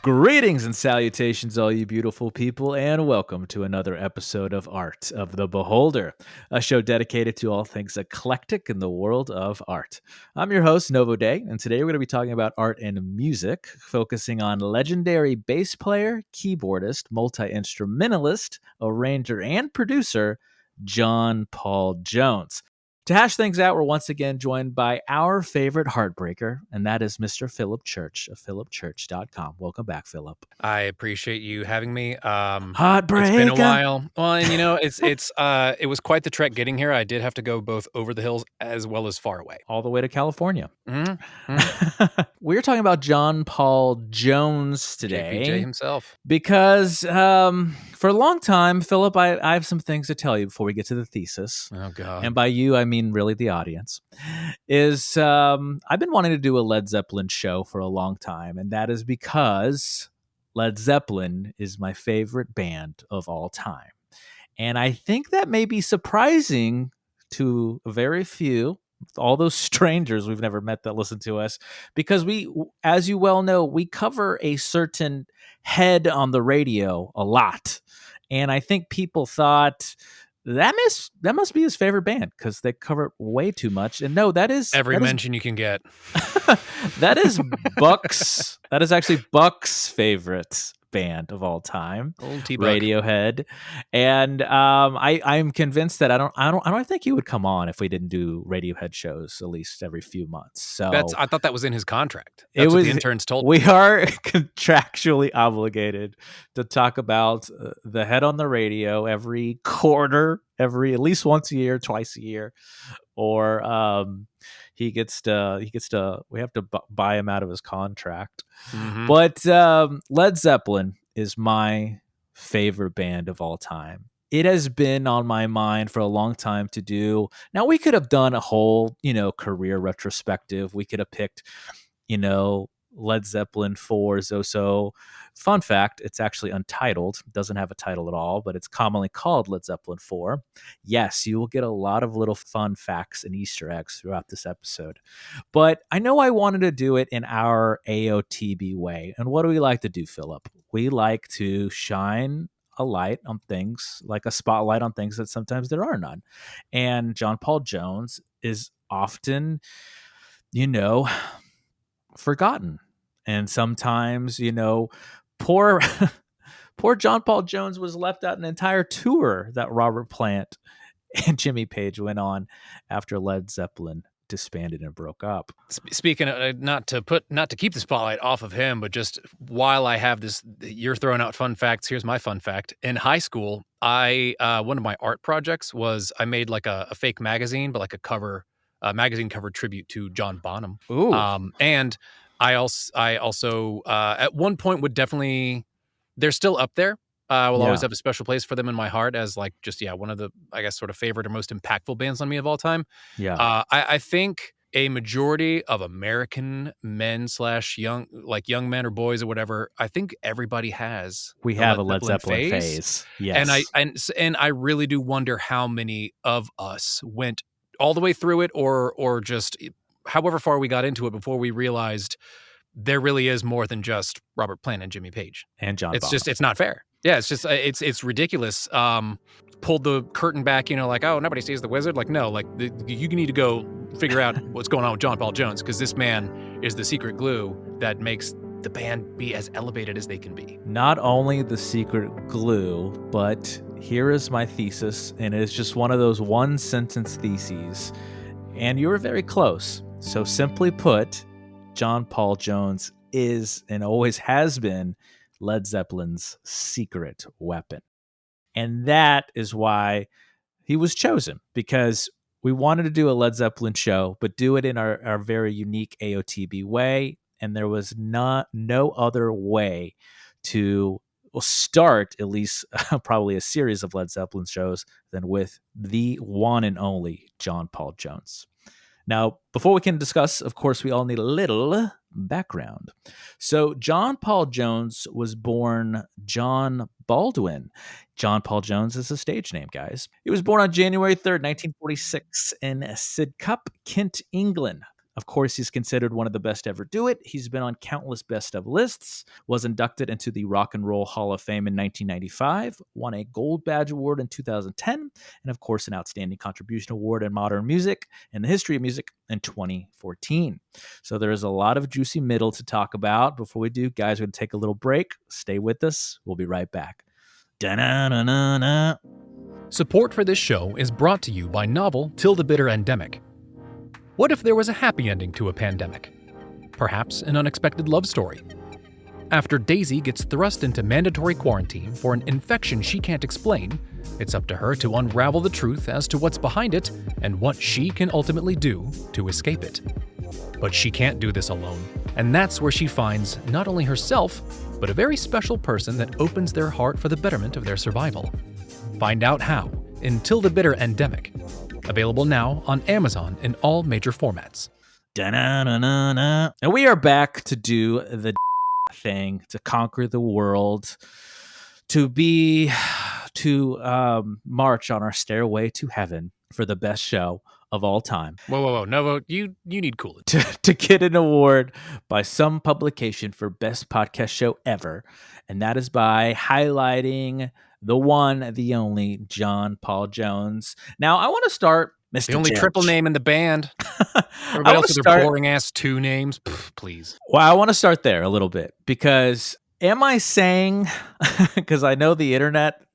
Greetings and salutations, all you beautiful people, and welcome to another episode of Art of the Beholder, a show dedicated to all things eclectic in the world of art. I'm your host, Novo Day, and today we're going to be talking about art and music, focusing on legendary bass player, keyboardist, multi-instrumentalist, arranger, and producer, John Paul Jones. To hash things out, we're once again joined by our favorite heartbreaker, and that is Mr. Philip Church of philipchurch.com. Welcome back, Philip. I appreciate you having me. Heartbreaker. It's been a while. Well, and it was quite the trek getting here. I did have to go both over the hills as well as far away. All the way to California. Mm-hmm. We're talking about John Paul Jones today. JPJ himself. Because for a long time, Philip, I have some things to tell you before we get to the thesis. Oh, God. And by you, I mean really the audience. I've been wanting to do a Led Zeppelin show for a long time, and that is because Led Zeppelin is my favorite band of all time. And I think that may be surprising to very few, all those strangers we've never met that listen to us, because we, as you well know, we cover a certain head on the radio a lot. And I think people thought that must be his favorite band because they cover it way too much. And no, that is every mention you can get. That is Buck's. That is actually Buck's favorite band of all time, Old T-Buck. Radiohead. And I'm convinced that I don't think he would come on if we didn't do Radiohead shows at least every few months. So I thought that was in his contract. That's what the interns told me. We are contractually obligated to talk about the head on the radio every quarter, at least once a year, twice a year, or we have to buy him out of his contract. Mm-hmm. But Led Zeppelin is my favorite band of all time. It has been on my mind for a long time to do. Now, we could have done a whole, career retrospective. We could have picked, Led Zeppelin IV, Zoso. Fun fact, it's actually untitled. It doesn't have a title at all, but it's commonly called Led Zeppelin IV. Yes, you will get a lot of little fun facts and Easter eggs throughout this episode. But I know I wanted to do it in our AOTB way. And what do we like to do, Philip? We like to shine a light on things, like a spotlight on things that sometimes there are none. And John Paul Jones is often, forgotten. And sometimes, poor John Paul Jones was left out an entire tour that Robert Plant and Jimmy Page went on after Led Zeppelin disbanded and broke up. Speaking of, not to keep the spotlight off of him, but just while I have this, you're throwing out fun facts. Here's my fun fact. In high school, one of my art projects was I made like a fake magazine, but like a magazine cover tribute to John Bonham. Ooh. And I also at one point they're still up there. I will always have a special place for them in my heart as like just, one of the, I guess, sort of favorite or most impactful bands on me of all time. Yeah. I think a majority of American men / young men or boys or whatever, I think everybody has. We have a Led Zeppelin phase. Yes. And I really do wonder how many of us went all the way through it or just however far we got into it before we realized there really is more than just Robert Plant and Jimmy Page. And John It's Bonham. just, it's not fair. Yeah, it's just, it's ridiculous. Pulled the curtain back, like, oh, nobody sees the wizard. Like, no, like you need to go figure out what's going on with John Paul Jones because this man is the secret glue that makes the band be as elevated as they can be. Not only the secret glue, but here is my thesis, and it is just one of those one-sentence theses. And you were very close. So simply put, John Paul Jones is and always has been Led Zeppelin's secret weapon. And that is why he was chosen, because we wanted to do a Led Zeppelin show, but do it in our very unique AOTB way. And there was no other way to start at least probably a series of Led Zeppelin shows than with the one and only John Paul Jones. Now, before we can discuss, of course, we all need a little background. So John Paul Jones was born John Baldwin. John Paul Jones is a stage name, guys. He was born on January 3rd, 1946 in Sidcup, Kent, England. Of course, he's considered one of the best to ever do it. He's been on countless best of lists, was inducted into the Rock and Roll Hall of Fame in 1995, won a Gold Badge Award in 2010, and of course, an Outstanding Contribution Award in Modern Music and the History of Music in 2014. So there is a lot of juicy middle to talk about. Before we do, guys, we're going to take a little break. Stay with us. We'll be right back. Da-na-na-na-na. Support for this show is brought to you by novel Till the Bitter Endemic. What if there was a happy ending to a pandemic? Perhaps an unexpected love story. After Daisy gets thrust into mandatory quarantine for an infection she can't explain, it's up to her to unravel the truth as to what's behind it and what she can ultimately do to escape it. But she can't do this alone, and that's where she finds not only herself, but a very special person that opens their heart for the betterment of their survival. Find out how in Till the Bitter Endemic. Available now on Amazon in all major formats. Da-na-na-na-na. And we are back to do the thing, to conquer the world, to march on our stairway to heaven for the best show of all time. Whoa. Novo, you need Coolidge. To get an award by some publication for best podcast show ever. And that is by highlighting the one, the only John Paul Jones. Now, I want to start, Mr. The only Judge. triple name in the band. Everybody else with their boring-ass two names. Pff, please. Well, I want to start there a little bit, because am I saying, because I know the internet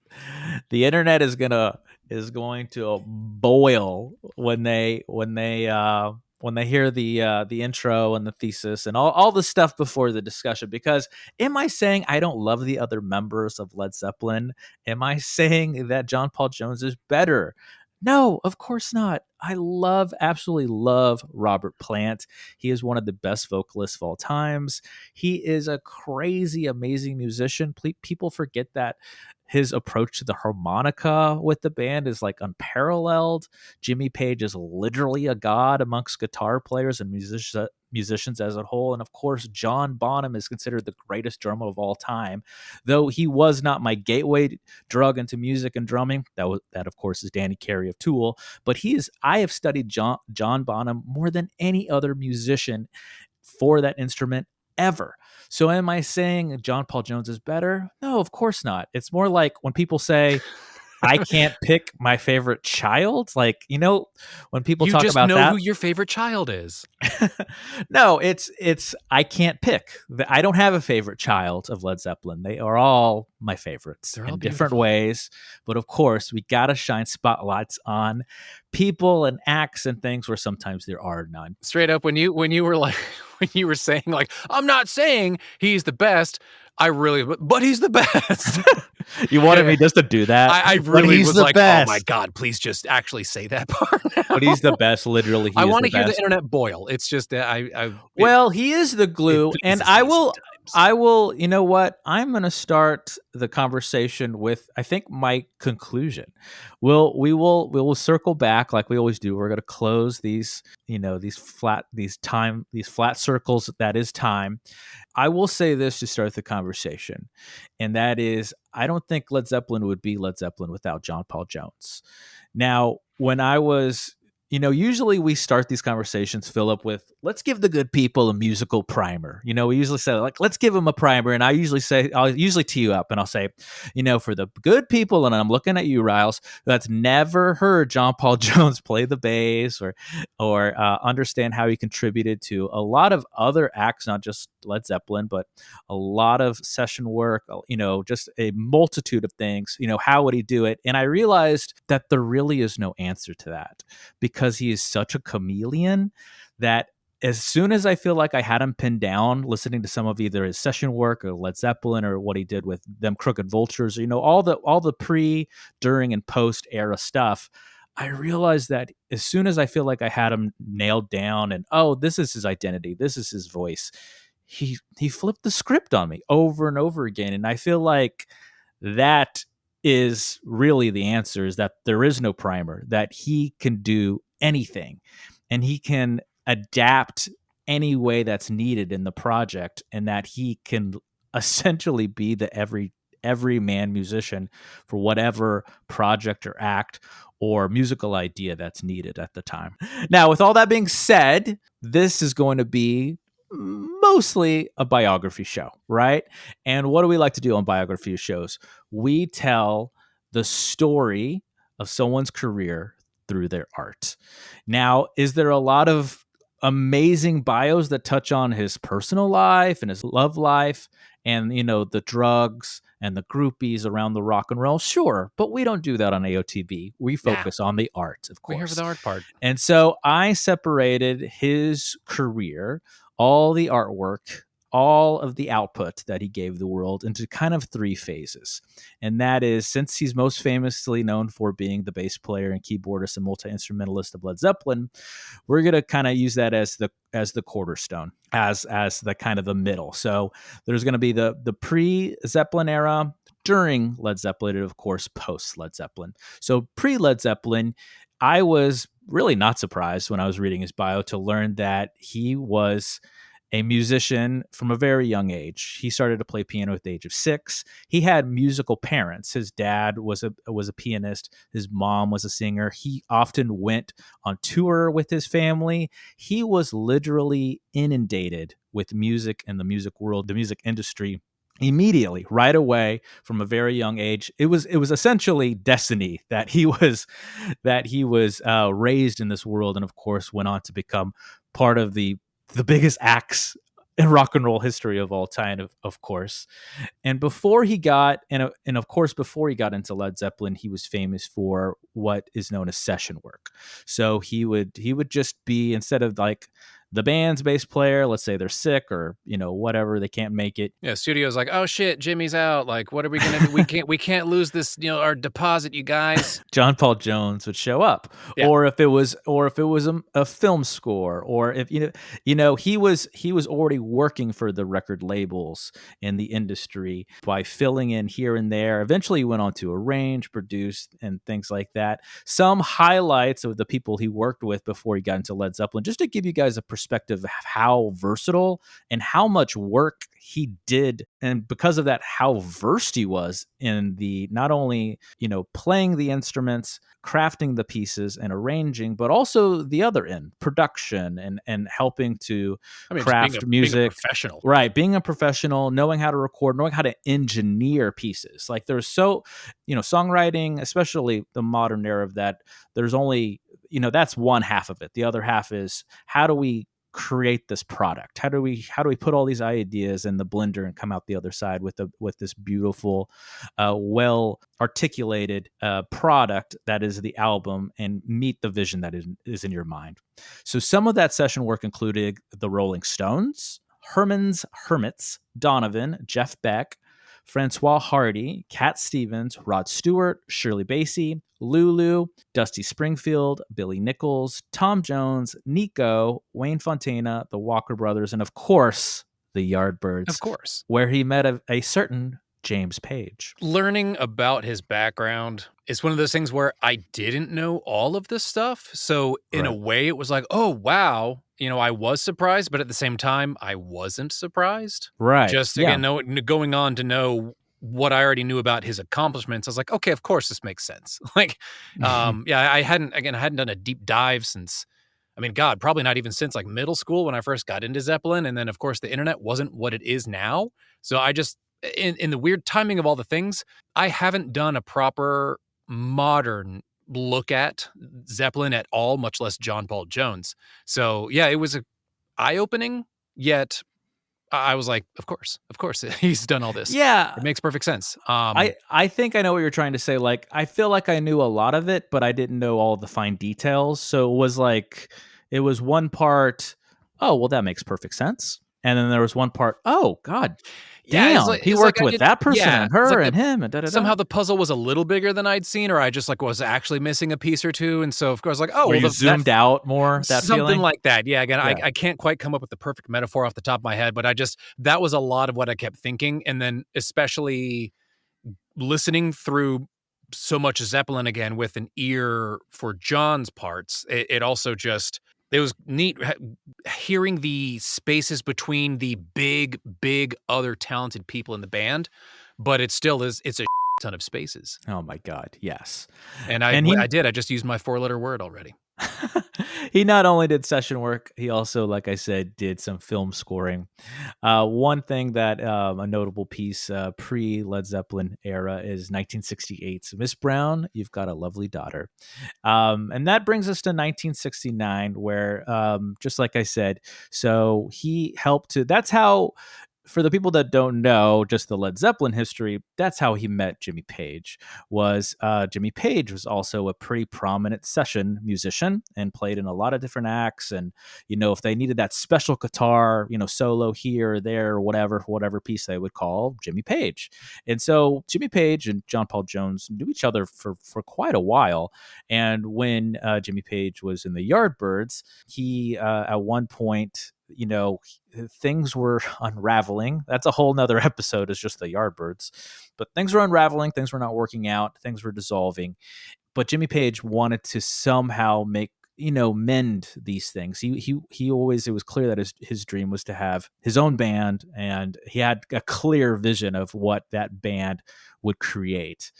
is going to boil when they hear the intro and the thesis and all the stuff before the discussion, because am I saying I don't love the other members of Led Zeppelin? Am I saying that John Paul Jones is better? No, of course not. I absolutely love Robert Plant. He is one of the best vocalists of all times. He is a crazy, amazing musician. People forget that his approach to the harmonica with the band is like unparalleled. Jimmy Page is literally a god amongst guitar players and musicians as a whole. And of course, John Bonham is considered the greatest drummer of all time, though he was not my gateway drug into music and drumming. That of course is Danny Carey of Tool, but I have studied John Bonham more than any other musician for that instrument ever. So am I saying John Paul Jones is better? No, of course not. It's more like when people say, I can't pick my favorite child. Like, when people talk about that. You just know who your favorite child is. No, it's I can't pick. I don't have a favorite child of Led Zeppelin. They are all my favorites in different ways. But of course, we got to shine spotlights on people and acts and things where sometimes there are none. Straight up, when you were saying like, I'm not saying he's the best, but he's the best. You wanted me just to do that? I really was like, best. Oh my God, please just actually say that part now. But he's the best, literally. I want to hear the internet boil. It's just well, he is the glue, and I will, you know what? I'm going to start the conversation with, I think, my conclusion. We will circle back like we always do. We're going to close these flat circles that is time. I will say this to start the conversation, and that is, I don't think Led Zeppelin would be Led Zeppelin without John Paul Jones. Now, when I was, usually we start these conversations, Philip, with let's give the good people a musical primer. We usually say, like, let's give them a primer. And I'll usually tee you up and I'll say, for the good people, and I'm looking at you, Riles, that's never heard John Paul Jones play the bass or understand how he contributed to a lot of other acts, not just Led Zeppelin, but a lot of session work, just a multitude of things, how would he do it? And I realized that there really is no answer to that, because he is such a chameleon that as soon as I feel like I had him pinned down, listening to some of either his session work or Led Zeppelin or what he did with them Crooked Vultures, all the pre, during, and post era stuff, I realized that as soon as I feel like I had him nailed down and, this is his identity, this is his voice, he flipped the script on me over and over again. And I feel like that is really the answer, is that there is no primer, that he can do anything and he can adapt any way that's needed in the project, and that he can essentially be the everyman musician for whatever project or act or musical idea that's needed at the time. Now, with all that being said, this is going to be mostly a biography show, right? And what do we like to do on biography shows? We tell the story of someone's career through their art. Now, is there a lot of amazing bios that touch on his personal life and his love life and, the drugs and the groupies around the rock and roll? Sure, but we don't do that on AOTB. We focus on the art, of course. We're here for the art part. And so I separated his career, all the artwork, all of the output that he gave the world into kind of three phases. And that is, since he's most famously known for being the bass player and keyboardist and multi-instrumentalist of Led Zeppelin, we're going to kind of use that as the cornerstone, as the kind of the middle. So there's going to be the pre-Zeppelin era, during Led Zeppelin, and of course post Led Zeppelin. So pre-Led Zeppelin, I was really not surprised when I was reading his bio to learn that he was a musician from a very young age. He started to play piano at the age of 6. He had musical parents. His dad was a pianist. His mom was a singer. He often went on tour with his family. He was literally inundated with music and the music world, the music industry, immediately, right away, from a very young age. It was essentially destiny that he was raised in this world, and of course went on to become part of the biggest acts in rock and roll history of all time, of course. And before he got before he got into Led Zeppelin, he was famous for what is known as session work. So he would just be, instead of like the band's bass player, let's say they're sick or whatever, they can't make it. Yeah, studio's like, oh shit, Jimmy's out. Like, what are we gonna do? We can't lose this, our deposit, you guys. John Paul Jones would show up, Yeah. or if it was a film score, or if he was already working for the record labels in the industry by filling in here and there. Eventually, he went on to arrange, produce, and things like that. Some highlights of the people he worked with before he got into Led Zeppelin, just to give you guys a perspective of how versatile and how much work he did, and because of that, how versed he was in the not only playing the instruments, crafting the pieces, and arranging, but also the other end, production and helping to craft music. Being a professional, right? Being a professional, knowing how to record, knowing how to engineer pieces. Like there's songwriting, especially the modern era of that. There's only that's one half of it. The other half is, how do we create this product? How do we put all these ideas in the blender and come out the other side with this beautiful, well articulated product that is the album, and meet the vision that is in your mind. So some of that session work included the Rolling Stones, Herman's Hermits, Donovan, Jeff Beck, Francois Hardy, Cat Stevens, Rod Stewart, Shirley Bassey, Lulu, Dusty Springfield, Billy Nichols, Tom Jones, Nico, Wayne Fontana, the Walker Brothers, and of course, the Yardbirds. Of course. Where he met a certain James Page. Learning about his background is one of those things where I didn't know all of this stuff. So in a way, it was like, oh, wow. I was surprised, but at the same time, I wasn't surprised. Right. Just, again, going on to know what I already knew about his accomplishments, I was like, okay, of course this makes sense. Like, I hadn't done a deep dive since, probably not even since like middle school when I first got into Zeppelin. And then, of course, the internet wasn't what it is now. So I just, in the weird timing of all the things, I haven't done a proper modern look at Zeppelin at all, much less John Paul Jones. So yeah, it was eye-opening, yet I was like, of course he's done all this. Yeah, it makes perfect sense. I think I know what you're trying to say. Like, I feel like I knew a lot of it, but I didn't know all the fine details. So it was one part, oh well, that makes perfect sense, and then there was one part, oh god, damn, he worked with that person and her and him and da-da-da. Somehow the puzzle was a little bigger than I'd seen, or I just was actually missing a piece or two, and so of course you zoomed out more, that something feeling? like that. Yeah, again, I can't quite come up with the perfect metaphor off the top of my head, but that was a lot of what I kept thinking, and then especially listening through so much Zeppelin again with an ear for John's parts. It also just, it was neat hearing the spaces between the big other talented people in the band, but it still is. It's a ton of spaces. Oh my God, yes. And And I did. I just used my 4-letter word already. he not only did session work, he also, like I said, did some film scoring. One thing that a notable piece pre Led Zeppelin era is 1968's Miss Brown, You've Got a Lovely Daughter. And that brings us to 1969, where, just like I said, so he helped to, that's how, for the people that don't know just the Led Zeppelin history, that's how he met Jimmy Page. Jimmy Page was also a pretty prominent session musician and played in a lot of different acts. And if they needed that special guitar, solo here or there, or whatever piece they would call Jimmy Page. And so Jimmy Page and John Paul Jones knew each other for quite a while. And when Jimmy Page was in the Yardbirds, he at one point, things were unraveling. That's a whole nother episode, is just the Yardbirds. But things were unraveling, things were not working out, things were dissolving. But Jimmy Page wanted to somehow mend these things. He always, it was clear that his dream was to have his own band, and he had a clear vision of what that band would create.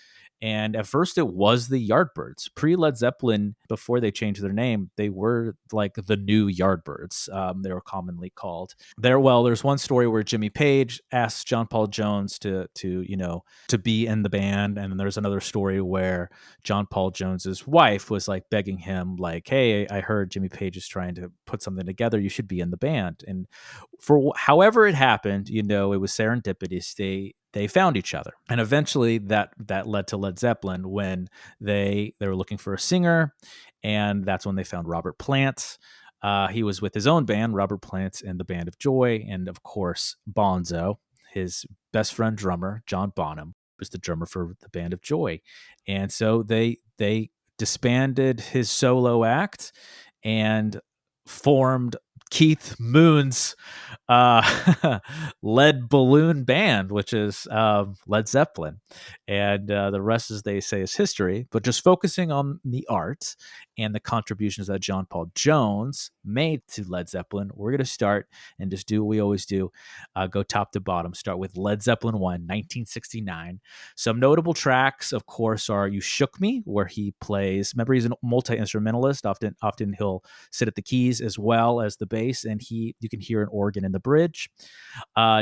And at first it was the Yardbirds. Pre-Led Zeppelin, before they changed their name, they were like the new Yardbirds. They were commonly called. There's one story where Jimmy Page asked John Paul Jones to be in the band, and then there's another story where John Paul Jones's wife was like begging him, like, "Hey, I heard Jimmy Page is trying to put something together. You should be in the band." And for however it happened, it was serendipitous. They found each other, and eventually that led to Led Zeppelin when they were looking for a singer, and that's when they found Robert Plant. He was with his own band, Robert Plant and the Band of Joy, and of course Bonzo, his best friend drummer John Bonham, was the drummer for the Band of Joy. And so they disbanded his solo act and formed Keith Moon's lead balloon band, which is Led Zeppelin. And the rest, as they say, is history. But just focusing on the art and the contributions that John Paul Jones made to Led Zeppelin, we're going to start and just do what we always do, go top to bottom. Start with Led Zeppelin I, 1969. Some notable tracks, of course, are You Shook Me, where he plays, remember, he's a multi-instrumentalist. Often he'll sit at the keys as well as the bass, and you can hear an organ in the bridge.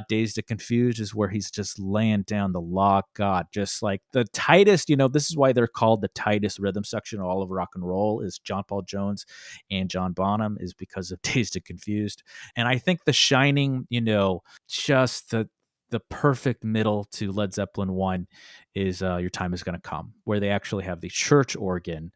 Dazed and Confused is where he's just laying down the law. God, just like the tightest, this is why they're called the tightest rhythm section of all of rock and roll, is John Paul Jones and John Bonham, is because of Dazed and Confused. And I think The Shining, just the perfect middle to Led Zeppelin 1 is Your Time Is Gonna Come, where they actually have the church organ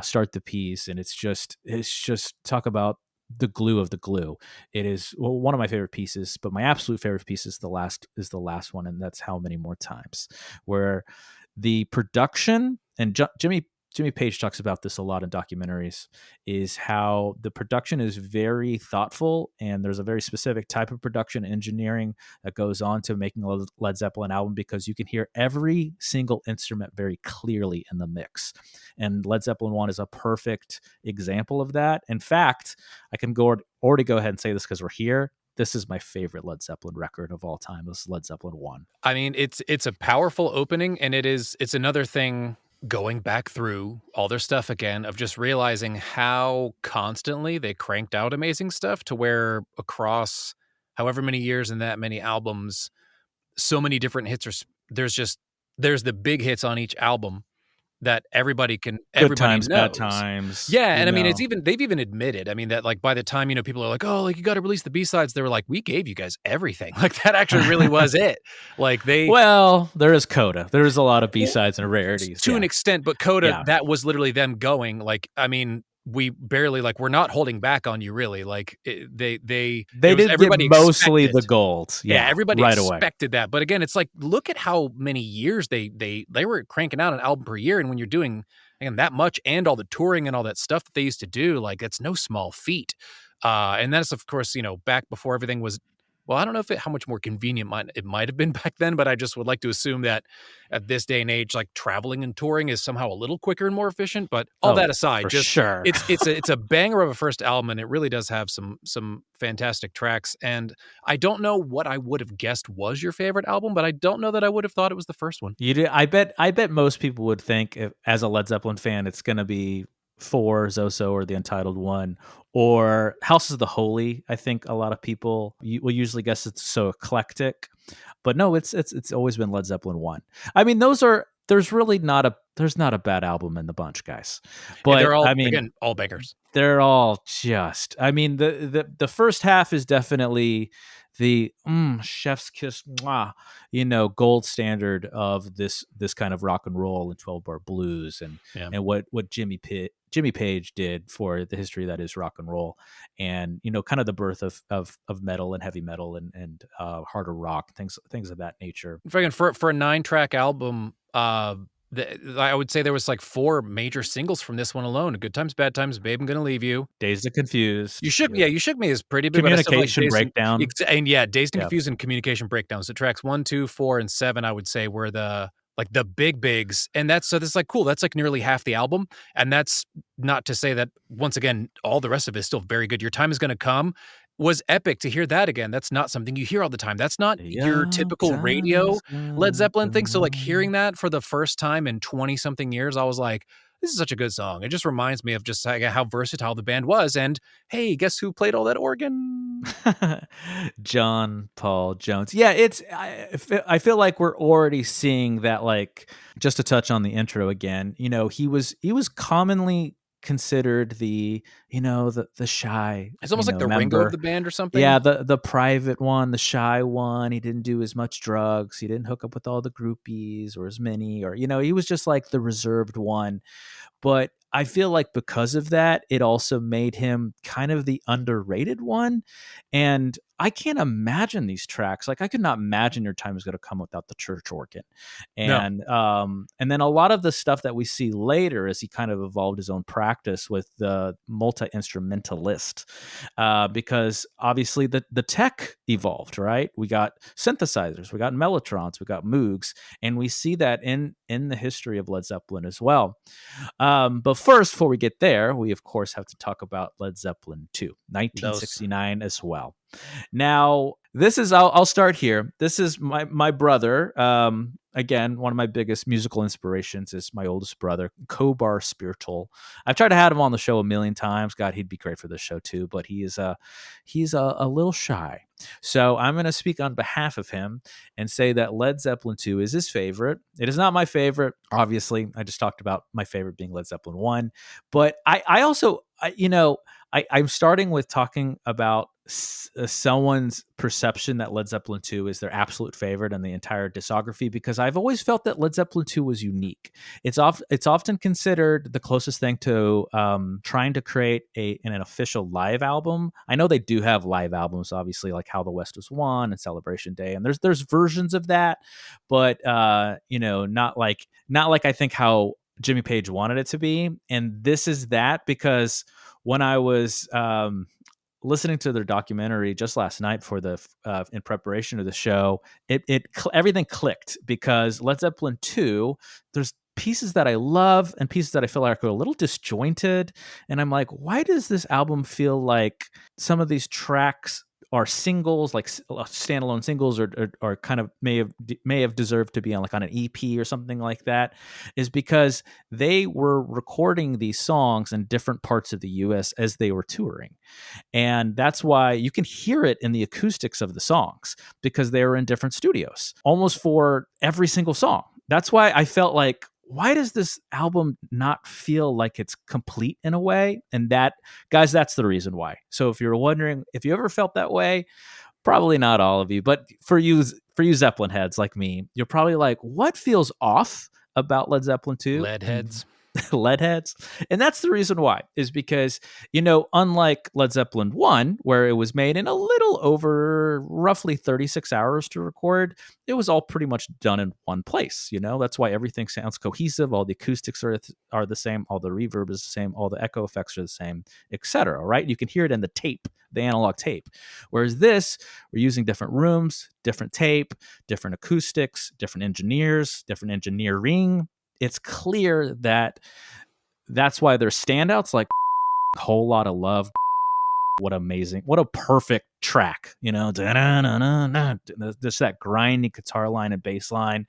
start the piece, and it's just talk about the glue of the glue. It is one of my favorite pieces, but my absolute favorite piece is the last one, and that's How Many More Times, where the production, and Jimmy Page talks about this a lot in documentaries, is how the production is very thoughtful, and there's a very specific type of production engineering that goes on to making a Led Zeppelin album, because you can hear every single instrument very clearly in the mix. And Led Zeppelin 1 is a perfect example of that. In fact, I can already go ahead and say this because we're here. This is my favorite Led Zeppelin record of all time. This is Led Zeppelin 1. I mean, it's a powerful opening, and it's another thing, going back through all their stuff again, of just realizing how constantly they cranked out amazing stuff, to where across however many years and that many albums, so many different hits there's the big hits on each album that everybody Good times, knows. bad times. Yeah, and I mean, they've even admitted, I mean, that like by the time, people are like, "Oh, like you got to release the B-sides," they were like, "We gave you guys everything." Like that actually really was it. Like there is Coda. There is a lot of B-sides and rarities to an extent, but Coda, Yeah. that was literally them going like, I mean, we barely, like, we're not holding back on you, really. Like they did everybody mostly expected the gold. Yeah, everybody right expected that. But again, it's like, look at how many years they were cranking out an album per year, and when you're doing, again, that much, and all the touring and all that stuff that they used to do, like, it's no small feat. And that's, of course, back before everything was Well, I don't know how much more convenient it might have been back then, but I just would like to assume that at this day and age, like traveling and touring is somehow a little quicker and more efficient. But all that aside, for just sure. it's a banger of a first album, and it really does have some fantastic tracks. And I don't know what I would have guessed was your favorite album, but I don't know that I would have thought it was the first one. You do. I bet most people would think, as a Led Zeppelin fan, it's going to be 4, Zoso, or the Untitled one, or House of the Holy. I think a lot of people will usually guess it's so eclectic, but no, it's always been Led Zeppelin I. I mean, there's really not a bad album in the bunch, guys. But they're all, I mean, again, all bangers. They're all just. I mean, the first half is definitely the chef's kiss, gold standard of this kind of rock and roll and 12-bar blues, and what Jimmy Page did for the history that is rock and roll, and kind of the birth of metal and heavy metal and harder rock, things of that nature. For a 9-track album, I would say there was like 4 major singles from this one alone: Good Times, Bad Times, Babe, I'm Gonna Leave You, Dazed and Confused. You Shook Me is pretty big. Communication Breakdown. Dazed and Confused and Communication Breakdown. So tracks 1, 2, 4, and 7, I would say, were the big bigs. And that's like cool. That's like nearly half the album. And that's not to say that, once again, all the rest of it is still very good. Your Time Is Gonna Come was epic. To hear that again, that's not something you hear all the time. That's not your typical radio Led Zeppelin thing. So like hearing that for the first time in 20 something years, I was like, this is such a good song. It just reminds me of just like how versatile the band was. And hey, guess who played all that organ? John Paul Jones. Yeah, I feel like we're already seeing that. Like, just to touch on the intro again, he was commonly considered the shy. It's almost like the member. Ringo of the band or something. Yeah, the private one, the shy one. He didn't do as much drugs. He didn't hook up with all the groupies or as many, or he was just like the reserved one. But I feel like because of that, it also made him kind of the underrated one. And I can't imagine these tracks. Like, I could not imagine Your Time Is Gonna Come without the church organ. And and then a lot of the stuff that we see later as he kind of evolved his own practice with the multi-instrumentalist, because obviously the tech evolved, right? We got synthesizers, we got mellotrons, we got Moogs, and we see that in the history of Led Zeppelin as well. But first, before we get there, we of course have to talk about Led Zeppelin II, 1969 as well. Now, this is, I'll start here. This is my brother. Again, one of my biggest musical inspirations is my oldest brother, Kobar Spiritual. I've tried to have him on the show a million times. God, he'd be great for this show too, but he's a little shy. So I'm going to speak on behalf of him and say that Led Zeppelin II is his favorite. It is not my favorite. Obviously, I just talked about my favorite being Led Zeppelin I, but I also, I'm starting with talking about someone's perception that Led Zeppelin II is their absolute favorite in the entire discography, because I've always felt that Led Zeppelin II was unique. It's often considered the closest thing to trying to create an official live album. I know they do have live albums, obviously, like How the West Was Won and Celebration Day, and there's versions of that, but not like I think how Jimmy Page wanted it to be. And this is that, because when I was listening to their documentary just last night for in preparation of the show, everything clicked, because Led Zeppelin II, there's pieces that I love and pieces that I feel like are a little disjointed, and I'm like, why does this album feel like some of these tracks are singles, like standalone singles, or kind of may have deserved to be on an EP or something like that? Is because they were recording these songs in different parts of the US as they were touring. And that's why you can hear it in the acoustics of the songs, because they were in different studios almost for every single song. That's why I felt like, why does this album not feel like it's complete in a way? And that, guys, that's the reason why. So if you're wondering if you ever felt that way, probably not all of you, but for you Zeppelin heads like me, you're probably like, what feels off about Led Zeppelin II? Lead heads. lead heads. And that's the reason why, is because, unlike Led Zeppelin I, where it was made in a little over roughly 36 hours to record, it was all pretty much done in one place. That's why everything sounds cohesive. All the acoustics are the same. All the reverb is the same. All the echo effects are the same, etc. Right? You can hear it in the tape, the analog tape. Whereas this, we're using different rooms, different tape, different acoustics, different engineers, different engineering. It's clear that's why there's standouts like Whole Lot of Love. What a perfect track, just that grinding guitar line and bass line.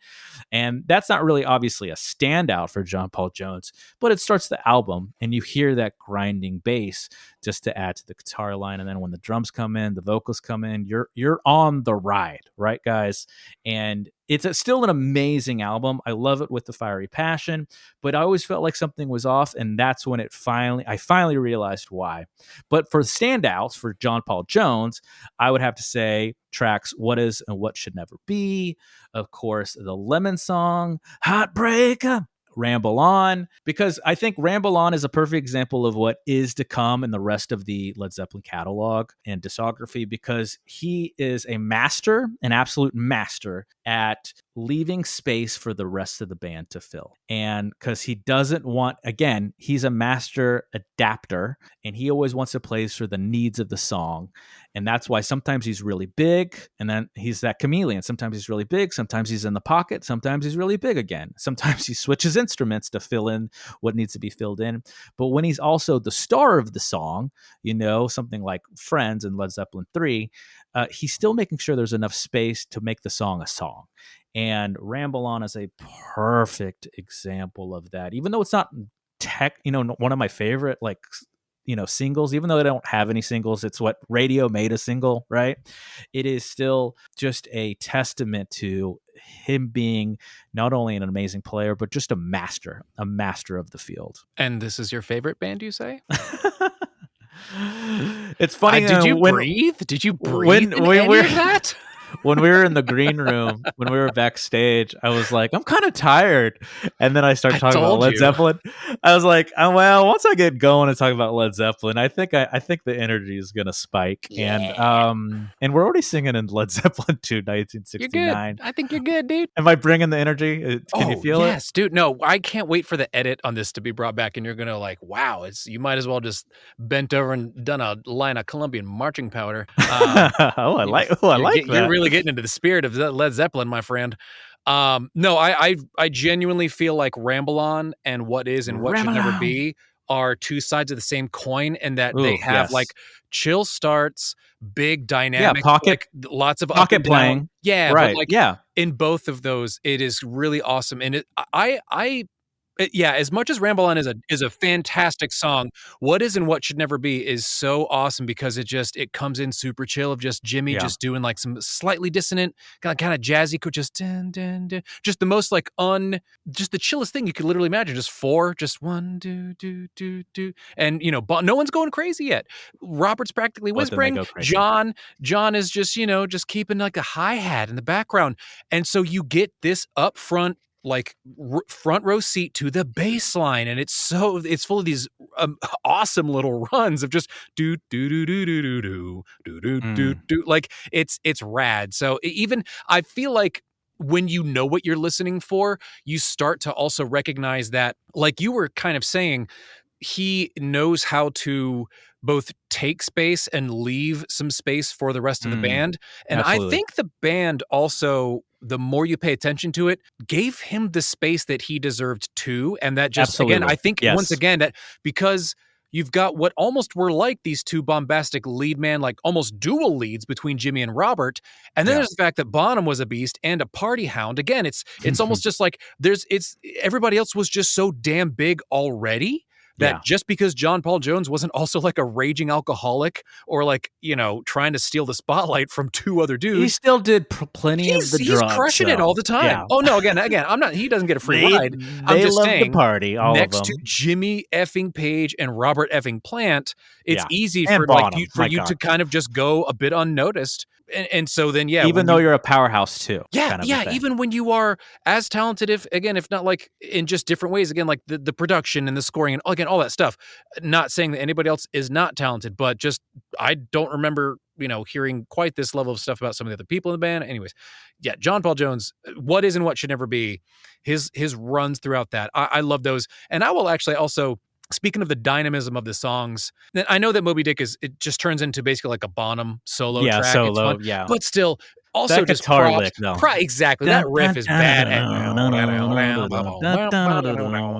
And that's not really obviously a standout for John Paul Jones, but it starts the album and you hear that grinding bass just to add to the guitar line. And then when the drums come in, the vocals come in, you're on the ride, right, guys? And it's still an amazing album. I love it with the fiery passion, but I always felt like something was off, and that's when I finally realized why. But for standouts for John Paul Jones, I would have to say tracks What Is and What Should Never Be, of course, the Lemon Song, Heartbreaker, Ramble On, because I think Ramble On is a perfect example of what is to come in the rest of the Led Zeppelin catalog and discography, because he is a master, an absolute master at leaving space for the rest of the band to fill. And because he doesn't want, again, he's a master adapter and he always wants to play for the needs of the song. And that's why sometimes he's really big and then he's that chameleon. Sometimes he's really big, sometimes he's in the pocket, sometimes he's really big again. Sometimes he switches instruments to fill in what needs to be filled in. But when he's also the star of the song, something like Friends and Led Zeppelin III, he's still making sure there's enough space to make the song a song. And Ramble On is a perfect example of that. Even though it's not one of my favorite singles, even though they don't have any singles, it's what radio made a single, right? It is still just a testament to him being not only an amazing player, but just a master of the field. And this is your favorite band, you say? It's funny. Did you breathe? Did you breathe in any of that? When we were in the green room, when we were backstage, I was like, I'm kind of tired. And then I started talking about Led Zeppelin. I was like, well, once I get going and talk about Led Zeppelin, I think the energy is going to spike. Yeah. And we're already singing in Led Zeppelin II, 1969. You're good. I think you're good, dude. Am I bringing the energy? Can you feel it? Yes, dude. No, I can't wait for the edit on this to be brought back. And you're going to wow, you might as well just bent over and done a line of Colombian marching powder. I like that. You're really getting into the spirit of Led Zeppelin, my friend. No, I genuinely feel like Ramble On and What Is and What Should Never Be are two sides of the same coin, and that they have chill starts, big dynamic, lots of pocket playing. Yeah, right. But in both of those, it is really awesome. And as much as Ramble On is a fantastic song, What Is and What Should Never Be is so awesome because it comes in super chill of just Jimmy just doing some slightly dissonant, kind of jazzy, just dun, dun, dun, just the most just the chillest thing you could literally imagine. Just four, just one, do, do, do, do, and no one's going crazy yet. Robert's practically whispering. John is just keeping a hi-hat in the background, and so you get this up front. Front row seat to the bass line, and it's full of these awesome little runs of just do do do do do do do do do do. It's rad. So even I feel like when you know what you're listening for, you start to also recognize that, like you were kind of saying, he knows how to both take space and leave some space for the rest of the band. And absolutely. I think the band also, the more you pay attention to it, gave him the space that he deserved too. And that just, absolutely. Again, I think once again, that because you've got what almost were these two bombastic lead man, almost dual leads between Jimmy and Robert. And then there's the fact that Bonham was a beast and a party hound. Again, it's almost just everybody else was just so damn big already. That just because John Paul Jones wasn't also a raging alcoholic or trying to steal the spotlight from two other dudes. He still did plenty of the drugs. He's crushing it all the time. Yeah. Oh no, again, I'm not, he doesn't get a free ride. I'm just saying, the party, all next of them. to Jimmy effing Page and Robert effing Plant, it's easy for you to kind of just go a bit unnoticed. And so then, yeah, even though you're a powerhouse too, yeah, kind of a yeah. thing. Even when you are as talented, if not like in just different ways, again, like the production and the scoring and again, all that stuff. Not saying that anybody else is not talented, but just I don't remember, hearing quite this level of stuff about some of the other people in the band. Anyways, yeah, John Paul Jones, what is and what should never be. His runs throughout that, I love those, and I will actually also. Speaking of the dynamism of the songs, I know that Moby Dick it just turns into basically like a Bonham solo Yeah, track. It's fun, solo, yeah. but still, also That just guitar props. lick, though. Exactly. That riff is bad.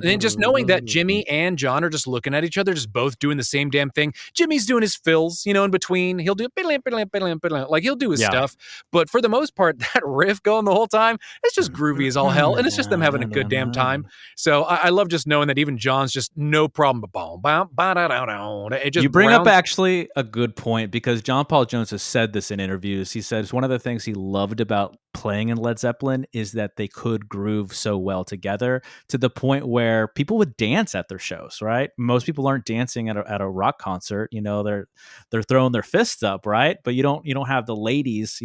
And just knowing that Jimmy and John are just looking at each other, just both doing the same damn thing. Jimmy's doing his fills, in between. He'll do like he'll do his stuff. But for the most part, that riff going the whole time, it's just groovy as all hell. And it's just them having a good damn time. So I love just knowing that even John's just no problem. It just You bring up actually a good point, because John Paul Jones has said this in interviews. He says one of the things he loved about playing in Led Zeppelin is that they could groove so well together, to the point where people would dance at their shows, right? Most people aren't dancing at a rock concert, they're throwing their fists up, right? But you don't have the ladies,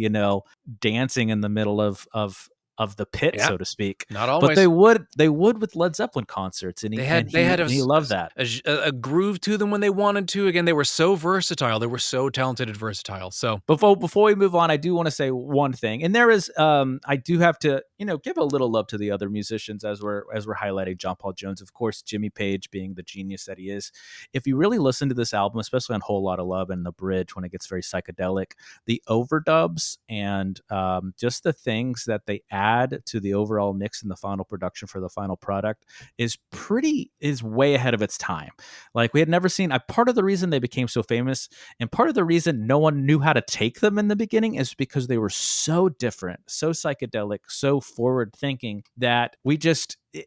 dancing in the middle of the pit, so to speak. Not always. But they would with Led Zeppelin concerts, and he loved that. A groove to them when they wanted to. Again, they were so versatile. They were so talented and versatile. So before we move on, I do want to say one thing, and there is I do have to give a little love to the other musicians as we're highlighting John Paul Jones. Of course, Jimmy Page being the genius that he is. If you really listen to this album, especially on Whole Lotta Love and the bridge when it gets very psychedelic, the overdubs and just the things that they add to the overall mix and the final production for the final product is way ahead of its time. Like, we had never seen. Part of the reason they became so famous, and part of the reason no one knew how to take them in the beginning, is because they were so different, so psychedelic, so forward thinking, that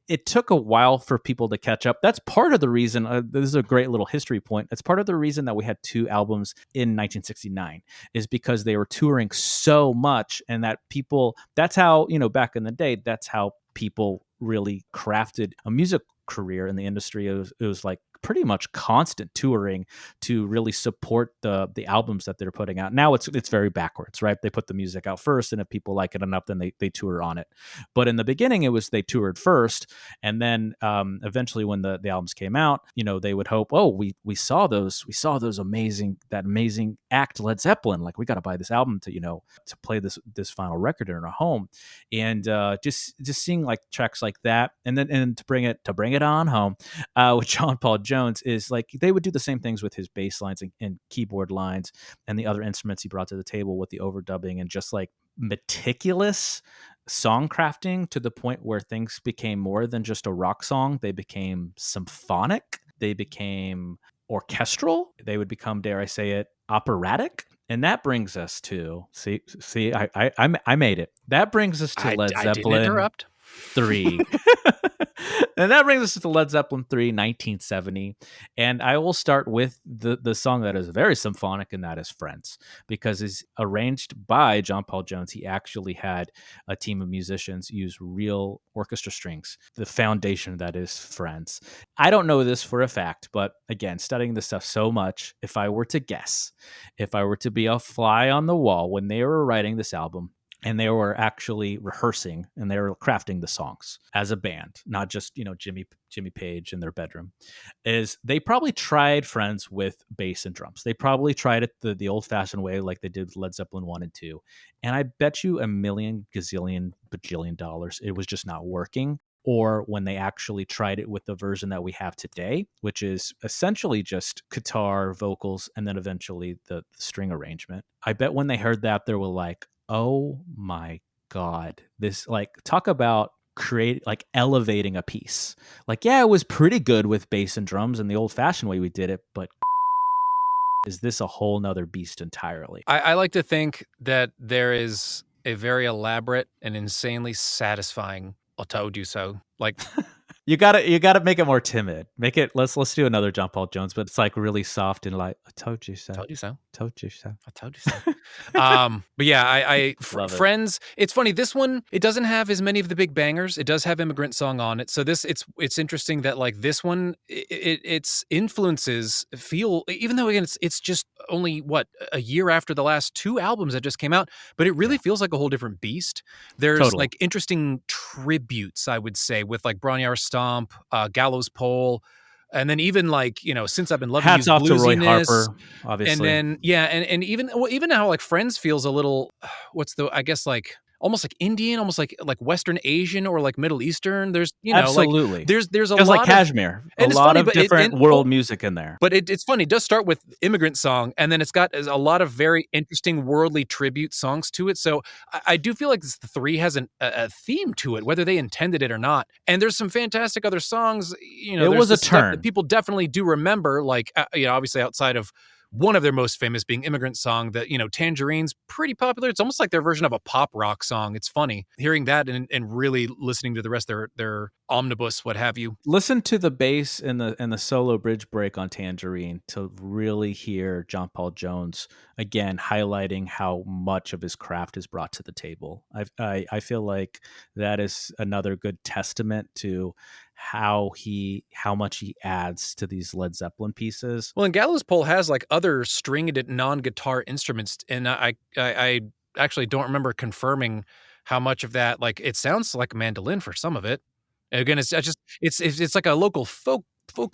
it took a while for people to catch up. That's part of the reason. This is a great little history point. It's part of the reason that we had 2 albums in 1969, is because they were touring so much, and that that's how, back in the day, that's how people really crafted a music career in the industry. It was like pretty much constant touring to really support the albums that they're putting out. Now it's very backwards, right? They put the music out first, and if people like it enough, then they tour on it. But in the beginning, it was they toured first, and then eventually when the albums came out, they would hope, oh, we saw those amazing act Led Zeppelin, like, we got to buy this album to play this final record in our home. And just seeing like tracks like that, and to bring it on home with John Paul Jones, is like they would do the same things with his bass lines and keyboard lines and the other instruments he brought to the table with the overdubbing, and just like meticulous song crafting, to the point where things became more than just a rock song. They became symphonic, they became orchestral, they would become, dare I say it, operatic. And that brings us to I made it. That brings us to Led Zeppelin III. And that brings us to Led Zeppelin III, 1970. And I will start with the song that is very symphonic, and that is Friends, because it's arranged by John Paul Jones. He actually had a team of musicians use real orchestra strings, the foundation that is Friends. I don't know this for a fact, but again, studying this stuff so much, if I were to guess, if I were to be a fly on the wall when they were writing this album, and they were actually rehearsing and they were crafting the songs as a band, not just, Jimmy Page in their bedroom, is they probably tried Friends with bass and drums. They probably tried it the old fashioned way, like they did with Led Zeppelin I and II. And I bet you $1 million, gazillion, bajillion dollars, it was just not working. Or when they actually tried it with the version that we have today, which is essentially just guitar, vocals, and then eventually the string arrangement. I bet when they heard that, they were like, oh my God, this, like, talk about elevating a piece. Like, yeah, it was pretty good with bass and drums and the old fashioned way we did it, but is this a whole nother beast entirely? I like to think that there is a very elaborate and insanely satisfying "I told you so." Like, you gotta make it more timid. Make it let's do another John Paul Jones, but it's like really soft and like, I told you so. Told you so. Told you so. I told you so. But yeah, Friends. It's funny. This one, it doesn't have as many of the big bangers. It does have Immigrant Song on it. So it's interesting that like this one, its influences feel, even though again it's just only a year after the last two albums that just came out, but it really feels like a whole different beast. There's like interesting tributes, I would say, with like Bronniar Stomp, Gallows Pole. And then even like, Since I've Been Loving Hats You's off to Roy bluesiness. Harper, obviously. And then, and even how like Friends feels a little, I guess like almost like Indian, almost like Western Asian or like Middle Eastern. There's, Absolutely. like there's a just lot like Kashmir, and a lot of different world music in there. But it's funny. It does start with Immigrant Song, and then it's got a lot of very interesting worldly tribute songs to it. So I do feel like the three has a theme to it, whether they intended it or not. And there's some fantastic other songs. It was a turn that people definitely do remember, like obviously outside of one of their most famous being Immigrant Song, that, Tangerine's pretty popular. It's almost like their version of a pop rock song. It's funny hearing that and really listening to the rest of their omnibus, what have you. Listen to the bass and the solo bridge break on Tangerine to really hear John Paul Jones again highlighting how much of his craft is brought to the table. I feel like that is another good testament to how much he adds to these Led Zeppelin pieces. Well, and Gallows Pole has like other stringed non-guitar instruments, and I actually don't remember confirming how much of that. Like, it sounds like a mandolin for some of it. And again, it's like a local folk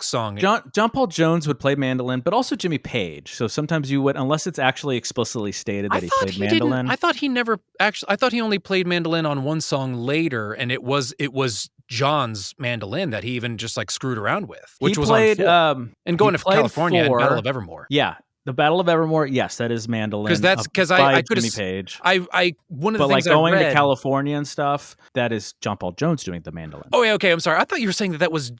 song. John Paul Jones would play mandolin, but also Jimmy Page. So sometimes you would, unless it's actually explicitly stated that he played mandolin. I thought he never actually. I thought he only played mandolin on one song later, and it was John's mandolin that he even just like screwed around with, which was on 4. And going to California and Battle of Evermore. Yeah. The Battle of Evermore, yes, that is mandolin. Because I could Jimmy Page. One of the but things like going I read, to California and stuff, that is John Paul Jones doing the mandolin. Oh yeah, okay. I'm sorry. I thought you were saying that was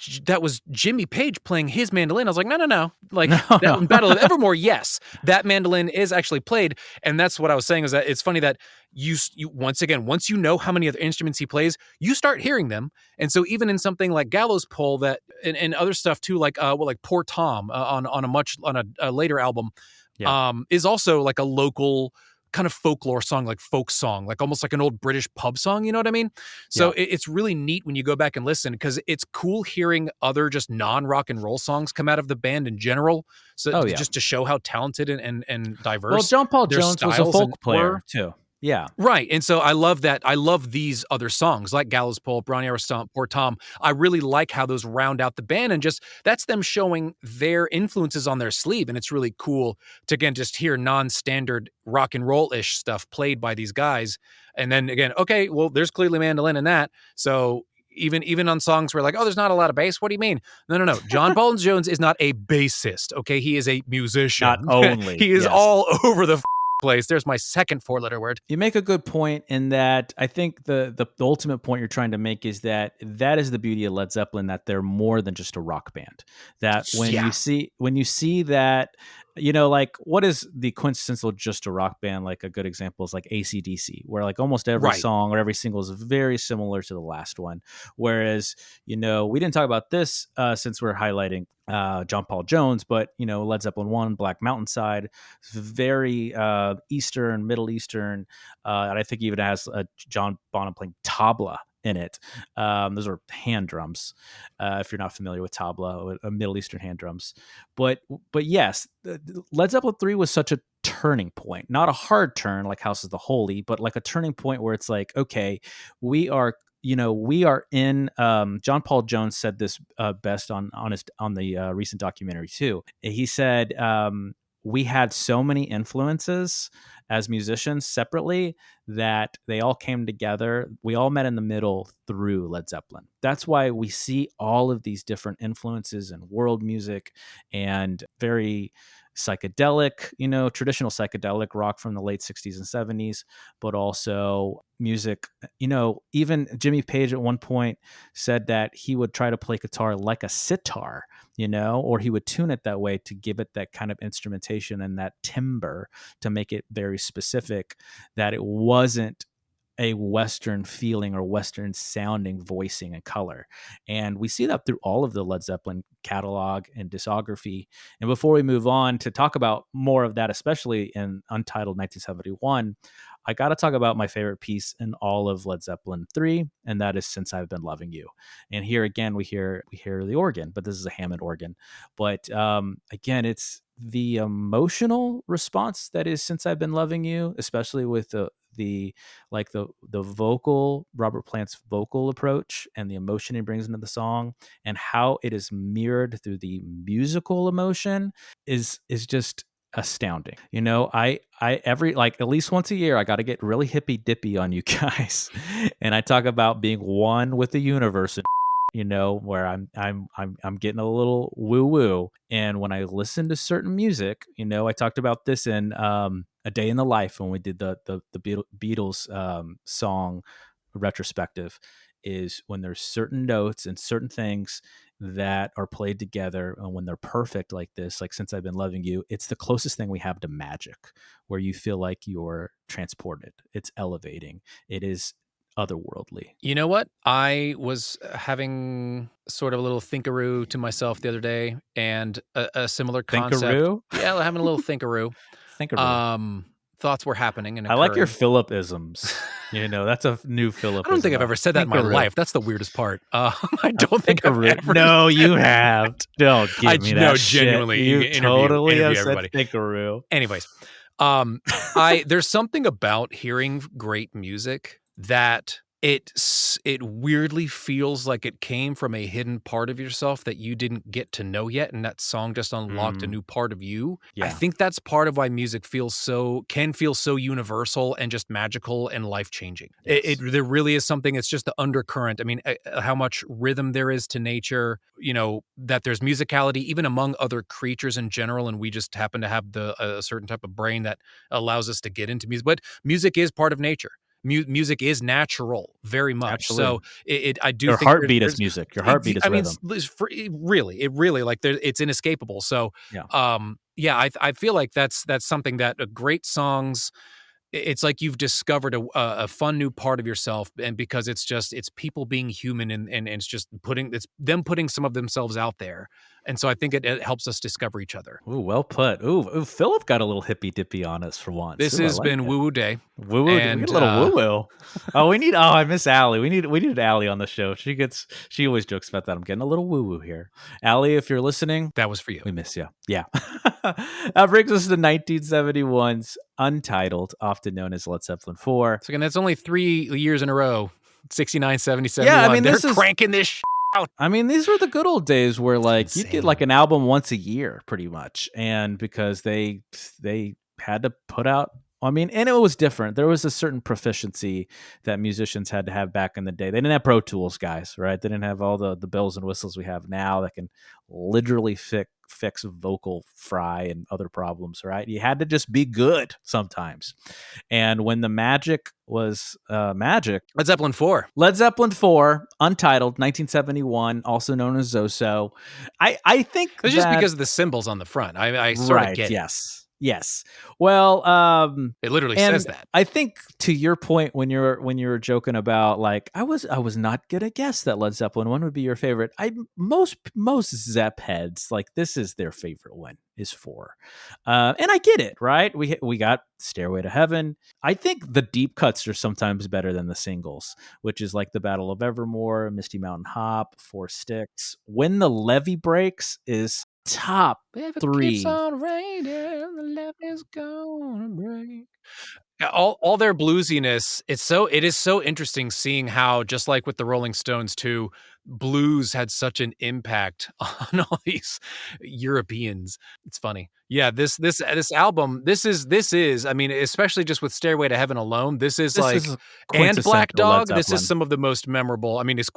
Jimmy Page playing his mandolin. I was like, no. Like in Battle of Evermore, yes, that mandolin is actually played, and that's what I was saying. Is that it's funny that you once you know how many other instruments he plays, you start hearing them, and so even in something like Gallows Pole that and other stuff too, like Poor Tom on a later album. Is also like a local kind of folklore song, like folk song, like almost like an old British pub song, you know what I mean? So it's really neat when you go back and listen, because it's cool hearing other just non-rock and roll songs come out of the band in general. So just to show how talented and diverse. Well, John Paul Jones was a folk player too. Yeah. Right. And so I love that. I love these other songs like Gallows Pole, Bronniar Stomp, Poor Tom. I really like how those round out the band, and just that's them showing their influences on their sleeve. And it's really cool to, again, just hear non-standard rock and roll-ish stuff played by these guys. And then again, okay, well, there's clearly mandolin in that. So even on songs where like, oh, there's not a lot of bass. What do you mean? No. John Paul Jones is not a bassist. Okay. He is a musician. Not only. He is all over the place. There's my second 4-letter word. You make a good point in that. I think the ultimate point you're trying to make is that is the beauty of Led Zeppelin, that they're more than just a rock band. That when you see that, like what is the quintessential just a rock band? Like a good example is like AC/DC, where like almost every song or every single is very similar to the last one. Whereas, we didn't talk about this since we're highlighting John Paul Jones, but Led Zeppelin I, Black Mountainside, very Middle Eastern, and I think even has John Bonham playing tabla in it. Those are hand drums, if you're not familiar with tabla, Middle Eastern hand drums. But yes, Led Zeppelin III was such a turning point, not a hard turn like House of the Holy, but like a turning point where it's like, okay, we are in. John Paul Jones said this best on the recent documentary too. He said, we had so many influences as musicians separately that they all came together. We all met in the middle through Led Zeppelin. That's why we see all of these different influences in world music and very psychedelic, traditional psychedelic rock from the late 60s and 70s, but also music. Even Jimmy Page at one point said that he would try to play guitar like a sitar, or he would tune it that way to give it that kind of instrumentation and that timbre to make it very specific, that it wasn't a Western feeling or Western sounding voicing and color. And we see that through all of the Led Zeppelin catalog and discography. And before we move on to talk about more of that, especially in Untitled 1971, I got to talk about my favorite piece in all of Led Zeppelin III, and that is Since I've Been Loving You. And here again, we hear the organ, but this is a Hammond organ. But again, it's the emotional response that is Since I've Been Loving You, especially with the vocal, Robert Plant's vocal approach and the emotion he brings into the song, and how it is mirrored through the musical emotion is just astounding. You know, I every, like, at least once a year I got to get really hippy dippy on you guys and I talk about being one with the universe and you know, where I'm getting a little woo woo. And when I listen to certain music, you know, I talked about this in A Day in the Life when we did the Beatles song retrospective, is when there's certain notes and certain things that are played together, and when they're perfect like this, like Since I've Been Loving You, it's the closest thing we have to magic, where you feel like you're transported. It's elevating. It is otherworldly. You know what? I was having sort of a little thinkaroo to myself the other day, and a similar concept. Thinkaroo? Yeah, having a little thinkaroo. Thinkaroo. Thoughts were happening and I occurring. like your Philipisms. You know, that's a new Philipism. I don't think I've ever said that in my life. That's the weirdest part. I don't think I've ever. No, you have. Don't give me that no, shit. genuinely. You totally have said everybody. thinkaroo. Anyways, there's something about hearing great music that it weirdly feels like it came from a hidden part of yourself that you didn't get to know yet, and that song just unlocked a new part of you. Yeah. I think that's part of why music can feel so universal and just magical and life-changing. Yes. There really is something, it's just the undercurrent. I mean, how much rhythm there is to nature, you know, that there's musicality even among other creatures in general, and we just happen to have a certain type of brain that allows us to get into music. But music is part of nature. Music is natural, very much. Absolutely. So I do. Your think heartbeat is music. Your heartbeat is rhythm. It really like it's inescapable. So yeah, I feel like that's something that great songs. It's like you've discovered a fun new part of yourself, and because it's people being human, and it's just it's them putting some of themselves out there, and so I think it helps us discover each other. Ooh, well put. Ooh, Philip got a little hippy dippy on us for once. This has been Woo Woo Day. Woo Woo. We get a little woo woo. I miss Allie. We need Allie on the show. She always jokes about that. I'm getting a little woo woo here. Allie, if you're listening, that was for you. We miss you. Yeah. That brings us to 1971's Untitled, often known as Led Zeppelin IV. So again, that's only 3 years in a row. 69, 70, 71. Yeah, I mean, they're cranking this out. I mean, these were the good old days where, like, you get like an album once a year, pretty much, and because they had to put out. I mean, and it was different. There was a certain proficiency that musicians had to have back in the day. They didn't have Pro Tools, guys, right? They didn't have all the bells and whistles we have now that can literally fix vocal fry and other problems, right? You had to just be good sometimes. And when the magic was magic. Led Zeppelin IV. Led Zeppelin IV, Untitled, 1971, also known as Zoso. I think it's just because of the symbols on the front. I sort of get it. Yes. Well, it literally says that. I think to your point when you're joking about, like, I was not gonna guess that Led Zeppelin I would be your favorite. Most Zepp heads, like, this is their favorite one, is 4. And I get it, right? We got Stairway to Heaven. I think the deep cuts are sometimes better than the singles, which is like the Battle of Evermore, Misty Mountain Hop, Four Sticks. When the Levee Breaks is top 3. Keeps on raining, the levee's gonna break. All their bluesiness, it is so interesting seeing how, just like with the Rolling Stones too, blues had such an impact on all these Europeans. It's funny. Yeah, this album, this is, I mean, especially just with Stairway to Heaven alone, this is and Black Dog, this is some of the most memorable. I mean, this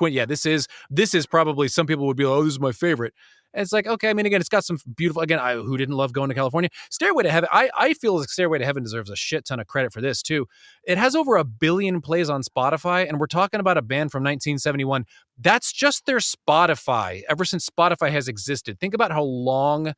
is probably, some people would be like, oh, this is my favorite. It's like, okay, I mean, again, it's got some beautiful, again, who didn't love going to California? Stairway to Heaven, I feel like Stairway to Heaven deserves a shit ton of credit for this, too. It has over 1 billion plays on Spotify, and we're talking about a band from 1971. That's just their Spotify, ever since Spotify has existed. Think about how long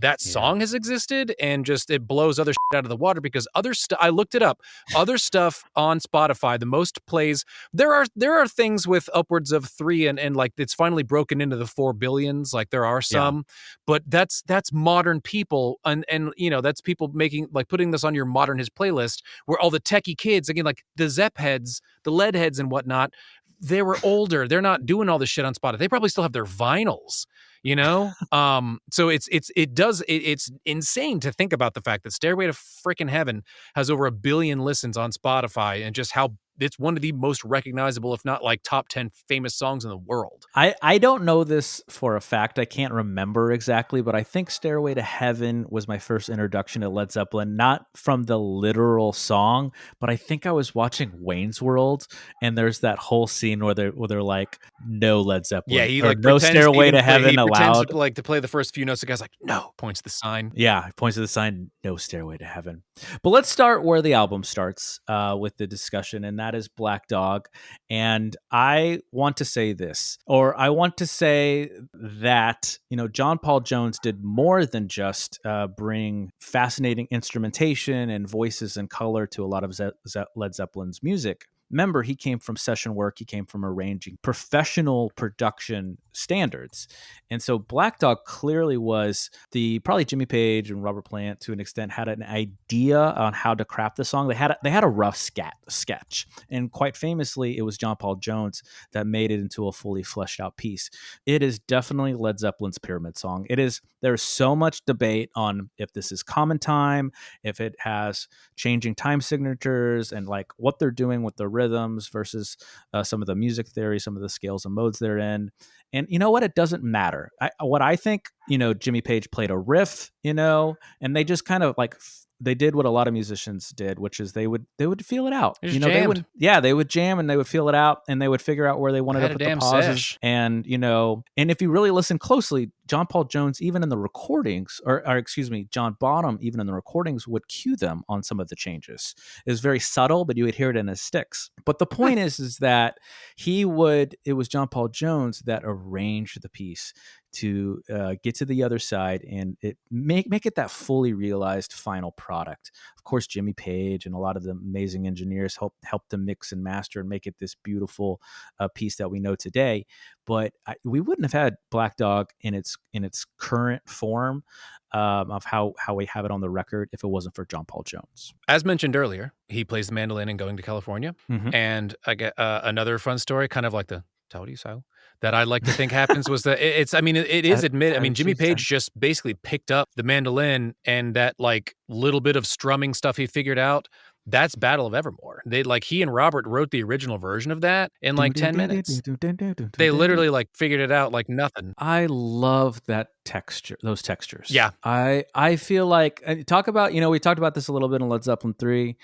that song has existed, and just it blows other shit out of the water because other stuff, I looked it up, other stuff on Spotify, the most plays, there are things with upwards of 3 and like it's finally broken into the 4 billions, like there are some, but that's modern people, and you know, that's people making, like, putting this on your modern his playlist where all the techie kids, again, like the Zepp heads, the Lead heads and whatnot, they were older. They're not doing all this shit on Spotify. They probably still have their vinyls, you know? So it's insane to think about the fact that Stairway to Freaking Heaven has over 1 billion listens on Spotify, and just how it's one of the most recognizable, if not like top 10 famous songs in the world. I don't know this for a fact. I can't remember exactly, but I think Stairway to Heaven was my first introduction to Led Zeppelin, not from the literal song, but I think I was watching Wayne's World, and there's that whole scene where they're like, no Led Zeppelin. Yeah, he or like no pretends Stairway to play, Heaven he allowed. pretends to play the first few notes. The guy's like, no, points to the sign. Yeah, points to the sign, no Stairway to Heaven. But let's start where the album starts with the discussion, and that is Black Dog. And I want to say this, or I want to say that, you know, John Paul Jones did more than just bring fascinating instrumentation and voices and color to a lot of Led Zeppelin's music. Remember, he came from session work. He came from arranging professional production standards. And so Black Dog clearly was probably Jimmy Page and Robert Plant to an extent had an idea on how to craft the song. They had a rough sketch. And quite famously, it was John Paul Jones that made it into a fully fleshed out piece. It is definitely Led Zeppelin's Pyramid Song. There's so much debate on if this is common time, if it has changing time signatures, and like what they're doing with the rhythms versus some of the music theory, some of the scales and modes they're in. And you know what? It doesn't matter. What I think, you know, Jimmy Page played a riff, you know, and they just kind of like they did what a lot of musicians did, which is they would feel it out. You know, they would jam and they would feel it out, and they would figure out where they wanted to put the pauses. Sesh. And you know, and if you really listen closely, John Paul Jones, even in the recordings, or excuse me, John Bonham, even in the recordings, would cue them on some of the changes. It was very subtle, but you would hear it in his sticks. But the point is that it was John Paul Jones that arranged the piece to get to the other side and make it that fully realized final product. Of course, Jimmy Page and a lot of the amazing engineers helped to mix and master and make it this beautiful piece that we know today. But we wouldn't have had Black Dog in its current form of how we have it on the record if it wasn't for John Paul Jones. As mentioned earlier, he plays the mandolin in Going to California. Mm-hmm. And I get another fun story, kind of like the Towdy style, that I like to think happens was that Jimmy Page just basically picked up the mandolin, and that like little bit of strumming stuff he figured out. That's Battle of Evermore. He and Robert wrote the original version of that in like 10 minutes. They literally like figured it out like nothing. I love that texture, those textures. Yeah. I feel like, talk about, you know, we talked about this a little bit in Led Zeppelin III,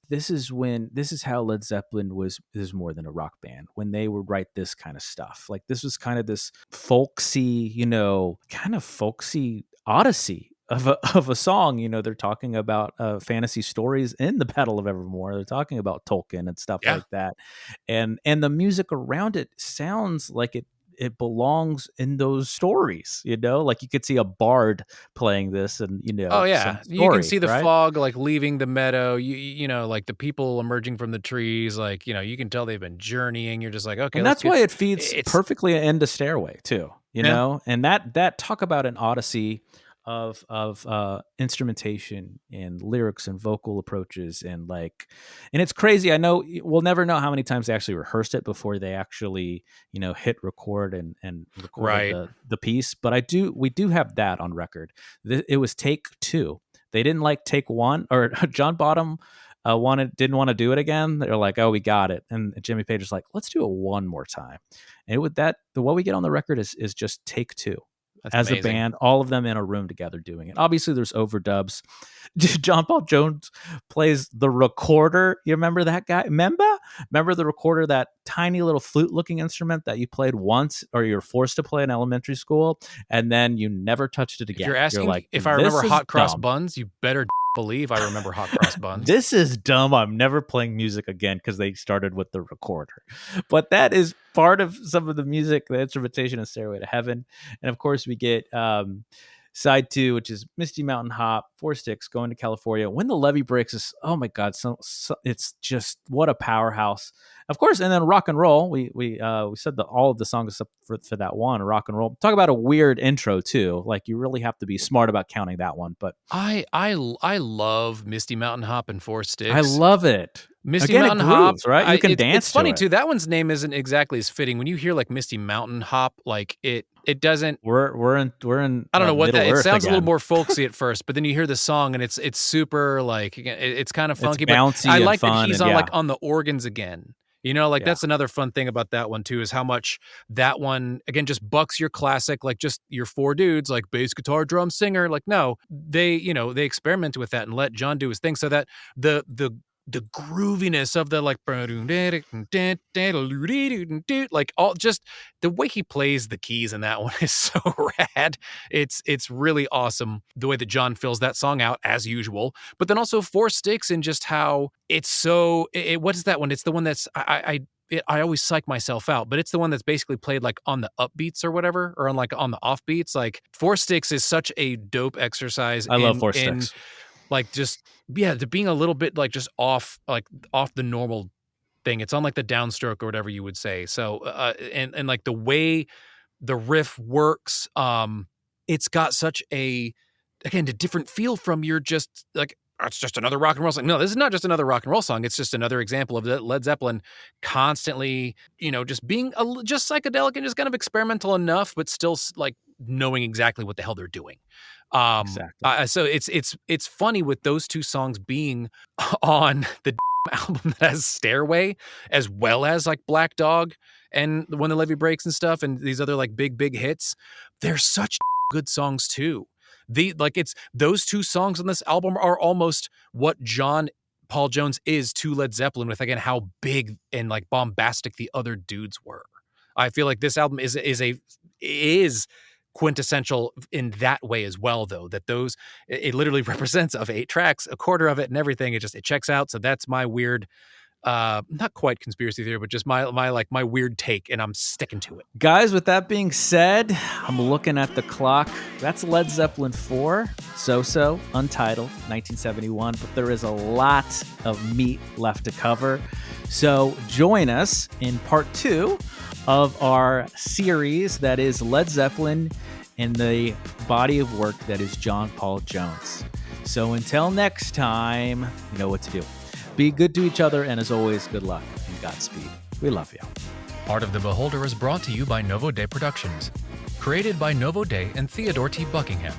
this is how Led Zeppelin is more than a rock band, when they would write this kind of stuff. Like this was kind of this folksy, you know, kind of folksy odyssey of a song. You know, they're talking about fantasy stories in the Battle of Evermore. They're talking about Tolkien and stuff like that. And the music around it sounds like it belongs in those stories, you know, like you could see a bard playing this, and you know, you can see the fog like leaving the meadow, you know, like the people emerging from the trees, like, you know, you can tell they've been journeying. You're just like, okay, and that's why it feeds perfectly into Stairway too, you know. And that talk about an odyssey of instrumentation and lyrics and vocal approaches, and it's crazy. I know we'll never know how many times they actually rehearsed it before they actually, you know, hit record and record the piece. But we do have that on record. It was take 2. They didn't like take 1, or John Bonham didn't want to do it again. They're like, oh, we got it. And Jimmy Page is like, let's do it one more time. And what we get on the record is just take 2. That's as amazing. A band, all of them in a room together doing it. Obviously, there's overdubs. John Paul Jones plays the recorder. You remember that guy? Remember the recorder, that tiny little flute-looking instrument that you played once, or you're forced to play in elementary school, and then you never touched it again. If you're asking like, if I remember Hot Cross Buns, you better believe I remember Hot Cross Buns. This is dumb. I'm never playing music again, because they started with the recorder. But that is part of some of the music, the instrumentation in Stairway to Heaven. And of course we get Side 2, which is Misty Mountain Hop, 4 Sticks, Going to California. When the Levee Breaks is, oh my God, so it's just what a powerhouse. Of course, and then Rock and Roll. We said that all of the songs except for that one, Rock and Roll. Talk about a weird intro too. Like you really have to be smart about counting that one. But I love Misty Mountain Hop and 4 Sticks. I love it. Misty Again, Mountain it grooves, Hop, right? You can dance. It's funny to it. too. That one's name isn't exactly as fitting. When you hear like Misty Mountain Hop, like it doesn't. We're in. I don't know what that. It sounds again. A little more folksy at first, but then you hear the song and it's super like it's kind of funky. It's bouncy, but I like and fun, that he's and on like on the organs again. You know, like Yeah. that's another fun thing about that one too, is how much that one again just bucks your classic, like just your 4 dudes, like bass, guitar, drum, singer. Like no, they experimented with that and let John do his thing, so that the grooviness of the like like all just the way he plays the keys in that one is so rad. It's really awesome the way that John fills that song out as usual, but then also 4 Sticks and just how it's so what is that one? It's the one that's I always psych myself out, but it's the one that's basically played like on the upbeats or whatever, or on the offbeats. Like 4 Sticks is such a dope exercise. I love 4 Sticks. Like just to being a little bit like just off the normal thing. It's on like the downstroke or whatever you would say. So and like the way the riff works, it's got such a different feel from your just like it's just another rock and roll song. No, this is not just another rock and roll song. It's just another example of Led Zeppelin constantly, just being just psychedelic and just kind of experimental enough, but still like knowing exactly what the hell they're doing. Exactly. So it's funny with those 2 songs being on the album that has Stairway as well as like Black Dog and When the Levee Breaks and stuff and these other like big hits. They're such good songs too. It's those 2 songs on this album are almost what John Paul Jones is to Led Zeppelin, with again how big and like bombastic the other dudes were. I feel like this album is quintessential in that way as well, though, that it literally represents of 8 tracks, a quarter of it and everything. It checks out. So that's my weird, not quite conspiracy theory, but just my weird take, and I'm sticking to it. Guys, with that being said, I'm looking at the clock. That's Led Zeppelin IV, Zoso, Untitled, 1971, but there is a lot of meat left to cover. So join us in part 2 of our series that is Led Zeppelin and the body of work that is John Paul Jones. So until next time, you know what to do. Be good to each other, and as always, good luck and Godspeed. We love you. Art of the Beholder is brought to you by Novo Day Productions. Created by Novo Day and Theodore T. Buckingham.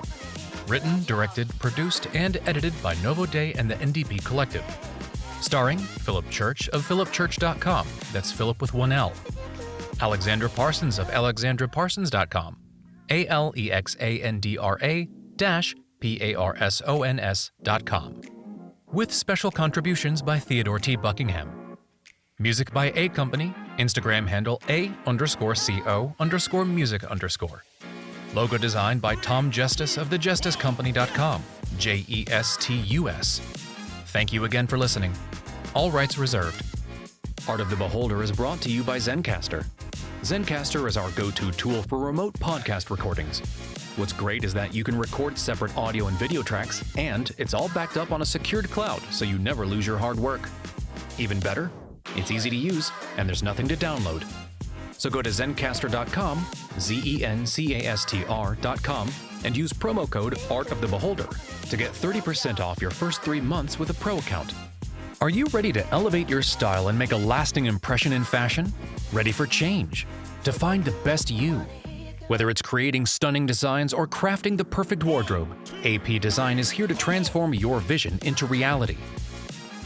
Written, directed, produced, and edited by Novo Day and the NDP Collective. Starring Philip Church of philipchurch.com. That's Philip with 1 L. Alexandra Parsons of alexandraparsons.com. ALEXANDRA-PARSONS.com. With special contributions by Theodore T. Buckingham. Music by A Company, Instagram handle A_CO_music_. Logo design by Tom Justice of thejusticecompany.com, JESTUS. Thank you again for listening. All rights reserved. Art of the Beholder is brought to you by Zencastr. Zencastr is our go-to tool for remote podcast recordings. What's great is that you can record separate audio and video tracks, and it's all backed up on a secured cloud, so you never lose your hard work. Even better, it's easy to use, and there's nothing to download. So go to Zencastr.com, Zencastr.com, and use promo code Art of the Beholder to get 30% off your first 3 months with a pro account. Are you ready to elevate your style and make a lasting impression in fashion? Ready for change? To find the best you? Whether it's creating stunning designs or crafting the perfect wardrobe, AP Design is here to transform your vision into reality.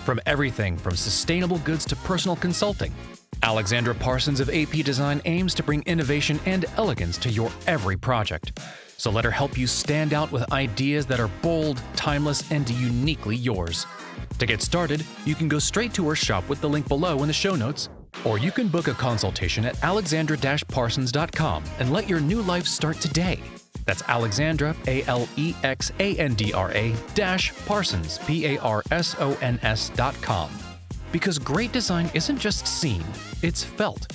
From everything from sustainable goods to personal consulting, Alexandra Parsons of AP Design aims to bring innovation and elegance to your every project. So let her help you stand out with ideas that are bold, timeless, and uniquely yours. To get started, you can go straight to her shop with the link below in the show notes, or you can book a consultation at alexandra-parsons.com and let your new life start today. That's Alexandra, ALEXANDRA-Parsons, PARSONS.com. Because great design isn't just seen, it's felt.